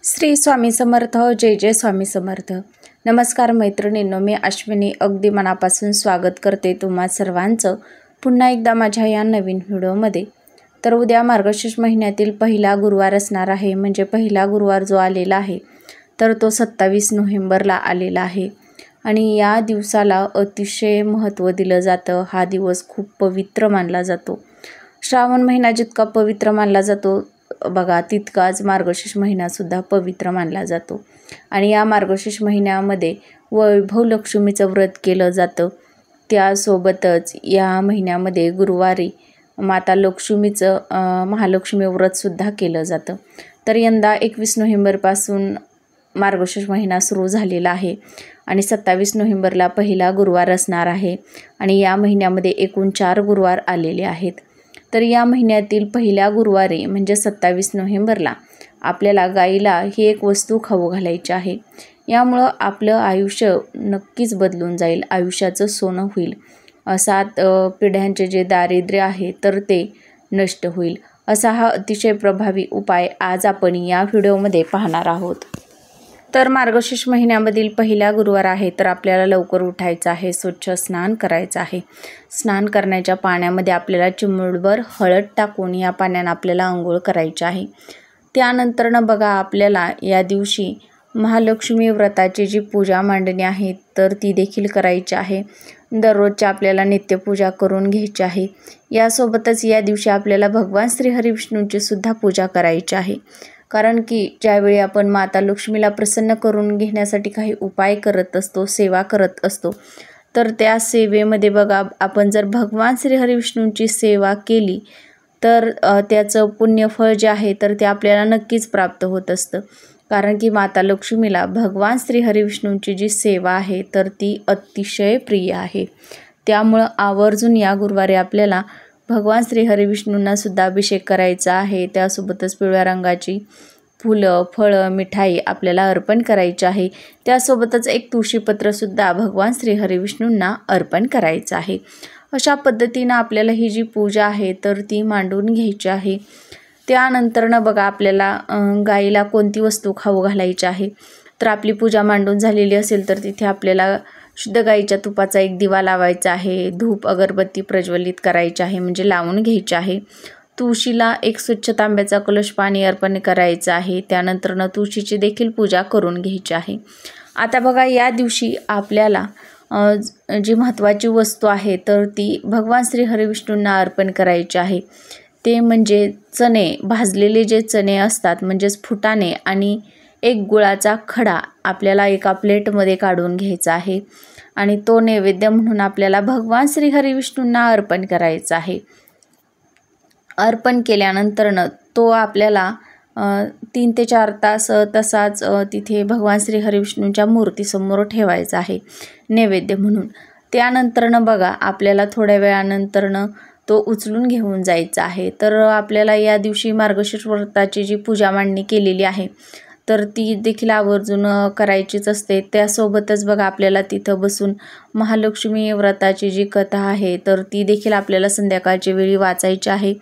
श्री स्वामी समर्थ. जय जय स्वामी समर्थ. नमस्कार मैत्रिणींनो, मी अश्विनी अगदी मनापासून स्वागत करते तुम्हा सर्वांचं पुन्हा एकदा माझ्या या नवीन व्हिडिओमध्ये. तर उद्या मार्गशीर्ष महिन्यातील पहिला गुरुवार असणार आहे. म्हणजे पहिला गुरुवार जो आलेला आहे तर तो 27 नोव्हेंबरला आलेला आहे आणि या दिवसाला अतिशय महत्त्व दिलं जातं. हा दिवस खूप पवित्र मानला जातो. श्रावण महिना जितका पवित्र मानला जातो बघा, तितकाच मार्गशीर्ष महिनासुद्धा पवित्र मानला जातो. आणि या मार्गशीर्ष महिन्यामध्ये वैभव लक्ष्मीचं व्रत केलं जातं. त्यासोबतच या महिन्यामध्ये गुरुवारी माता लक्ष्मीचं महालक्ष्मी व्रतसुद्धा केलं जातं. तर यंदा 21 नोव्हेंबरपासून मार्गशीर्ष महिना सुरू झालेला आहे आणि 27 नोव्हेंबरला पहिला गुरुवार असणार आहे. आणि या महिन्यामध्ये एकूण 4 गुरुवार आलेले आहेत. तर या महिन्यातील पहिल्या गुरुवारी म्हणजे 27 नोव्हेंबरला आपल्याला गाईला ही एक वस्तू खाऊ घालायची आहे. यामुळं आपलं आयुष्य नक्कीच बदलून जाईल, आयुष्याचं सोनं होईल. 7 पिढ्यांचे जे दारिद्र्य आहे तर ते नष्ट होईल. असा हा अतिशय प्रभावी उपाय आज आपण या व्हिडिओमध्ये पाहणार आहोत. तर मार्गशीर्ष महिन्यामधील पहिला गुरुवार आहे तर आपल्याला लवकर उठायचं आहे, स्वच्छ स्नान करायचं आहे. स्नान करण्याच्या पाण्यामध्ये आपल्याला चिमूटभर हळद टाकून या पाण्यानं आपल्याला अंघोळ करायची आहे. त्यानंतरनं बघा, आपल्याला या दिवशी महालक्ष्मी व्रताची जी पूजा मांडणी आहे तर ती देखील करायची आहे. दररोजच्या आपल्याला नित्यपूजा करून घ्यायची आहे. यासोबतच या दिवशी आपल्याला भगवान श्री हरिविष्णूंची सुद्धा पूजा करायची आहे. कारण की ज्यावेळी आपण माता लक्ष्मीला प्रसन्न करून घेण्यासाठी काही उपाय करत असतो, सेवा करत असतो, तर त्या सेवेमध्ये बघा, आपण जर भगवान श्री हरिविष्णूंची सेवा केली तर त्याचं पुण्यफळ जे आहे तर ते आपल्याला नक्कीच प्राप्त होत असतं. कारण की माता लक्ष्मीला भगवान श्री हरिविष्णूंची जी सेवा आहे तर ती अतिशय प्रिय आहे. त्यामुळं आवर्जून या गुरुवारी आपल्याला भगवान श्री हरिविष्णूंना सुद्धा अभिषेक करायचा आहे. त्यासोबतच पिवळ्या रंगाची फुलं, फळं, मिठाई आपल्याला अर्पण करायची आहे. त्यासोबतच एक तुळशीपत्रसुद्धा भगवान श्री हरिविष्णूंना अर्पण करायचं आहे. अशा पद्धतीनं आपल्याला ही जी पूजा आहे तर ती मांडून घ्यायची आहे. त्यानंतरनं बघा, आपल्याला गाईला कोणती वस्तू खाऊ घालायची आहे. तर आपली पूजा मांडून झालेली असेल तर तिथे आपल्याला शुद्ध गाईच्या तुपाचा एक दिवा लावायचा आहे. धूप अगरबत्ती प्रज्वलित करायची आहे, म्हणजे लावून घ्यायची आहे. तुळशीला एक स्वच्छ तांब्याचा कलश पाणी अर्पण करायचं आहे. त्यानंतरनं तुळशीची देखील पूजा करून घ्यायची आहे. आता बघा, या दिवशी आपल्याला जी महत्त्वाची वस्तू आहे तर ती भगवान श्री हरिविष्णूंना अर्पण करायची आहे. ते म्हणजे चणे, भाजलेले जे चणे असतात म्हणजेच फुटाणे आणि एक गुळाचा खडा आपल्याला एका प्लेटमध्ये काढून घ्यायचा आहे आणि तो नैवेद्य म्हणून आपल्याला भगवान श्री हरिविष्णूंना अर्पण करायचा आहे. अर्पण केल्यानंतरनं तो आपल्याला 3 ते 4 तास तसाच तिथे भगवान श्री हरिविष्णूंच्या मूर्तीसमोर ठेवायचा आहे नैवेद्य म्हणून. त्यानंतरनं बघा, आपल्याला थोड्या वेळानंतरनं तो उचलून घेऊन जायचा आहे. तर आपल्याला या दिवशी मार्गशीर्ष व्रताची जी पूजा मांडणी केलेली आहे तर ती देखील आवर्जून करायचीच असते. त्यासोबतच बघा, आपल्याला तिथं बसून महालक्ष्मी व्रताची जी कथा आहे तर ती देखील आपल्याला संध्याकाळच्या वेळी वाचायची आहे.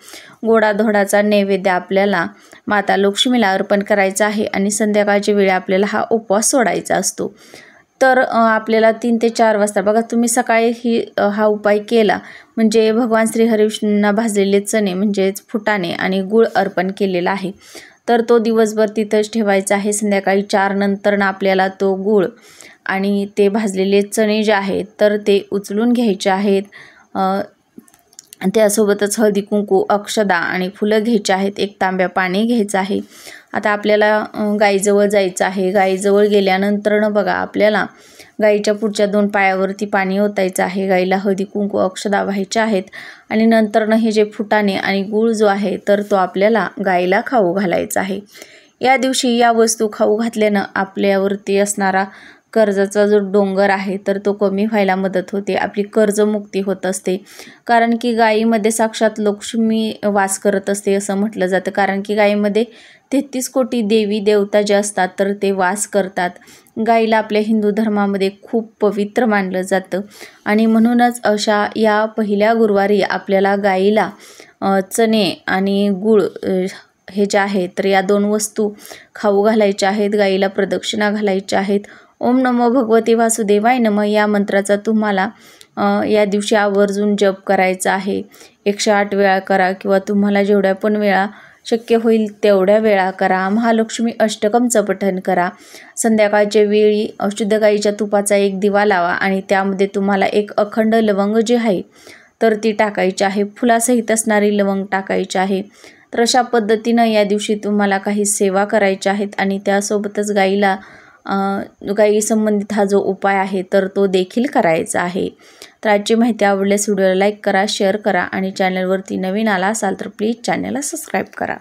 गोडाधोडाचा नैवेद्य आपल्याला माता लक्ष्मीला अर्पण करायचा आहे आणि संध्याकाळच्या वेळी आपल्याला हा उपवास सोडायचा असतो. तर आपल्याला 3 ते 4 वाजता बघा, तुम्ही सकाळी हा उपाय केला म्हणजे भगवान श्री हरिविष्णूंना भाजलेले चणे म्हणजेच फुटाणे आणि गूळ अर्पण केलेला आहे तर तो दिवसभर तिथंच ठेवायचा आहे. संध्याकाळी 4 नंतरनं आपल्याला तो गूळ आणि ते भाजलेले चणे जे आहेत तर ते उचलून घ्यायचे आहेत. त्यासोबतच हळदी कुंकू, अक्षदा आणि फुलं घ्यायची आहेत. एक तांब्या पाणी घ्यायचं आहे. आता आपल्याला गाईजवळ जायचं आहे. गाईजवळ गेल्यानंतरनं बघा, आपल्याला गाईच्या पुढच्या 2 पायावरती पाणी ओतायचं आहे. गाईला हळदी कुंकू, अक्षदा व्हायच्या आहेत आणि नंतरनं हे जे फुटाणे आणि गूळ जो आहे तर तो आपल्याला गाईला खाऊ घालायचा आहे. या दिवशी या वस्तू खाऊ घातल्यानं आपल्यावरती असणारा कर्जाचा जो डोंगर आहे तर तो कमी व्हायला मदत होते. आपली कर्जमुक्ती होत असते. कारण की गायीमध्ये साक्षात लक्ष्मी वास करत असते असं म्हटलं जातं. कारण की गायीमध्ये 33 कोटी देवी देवता जे असतात तर ते वास करतात. गाईला आपल्या हिंदू धर्मामध्ये खूप पवित्र मानलं जातं आणि म्हणूनच अशा या पहिल्या गुरुवारी आपल्याला गाईला चणे आणि गूळ हे ज्या आहेत तर या 2 वस्तू खाऊ घालायच्या आहेत. गाईला प्रदक्षिणा घालायच्या आहेत. ओम नमो भगवते वासुदेवाय नमः या मंत्राचा तुम्हाला या दिवशी आवर्जून जप करायचा आहे. 108 वेळा करा किंवा तुम्हाला जेवढ्या पण वेळा शक्य होईल तेवढ्या वेळा करा. महालक्ष्मी अष्टकमचं पठण करा. संध्याकाळच्या वेळी शुद्ध गाईच्या तुपाचा एक दिवा लावा आणि त्यामध्ये तुम्हाला एक अखंड लवंग जी आहे तर ती टाकायची आहे. फुलासहित असणारी लवंग टाकायची आहे. तर अशा पद्धतीनं या दिवशी तुम्हाला काही सेवा करायच्या आहेत आणि त्यासोबतच गाई संबंधित हा जो उपाय आहे तर तो देखील करायचा आहे. तर आजची माहिती आवडल्यास व्हिडिओला लाईक करा, शेअर करा आणि चॅनलवरती नवीन आला असाल तर प्लीज चॅनलला सबस्क्राईब करा.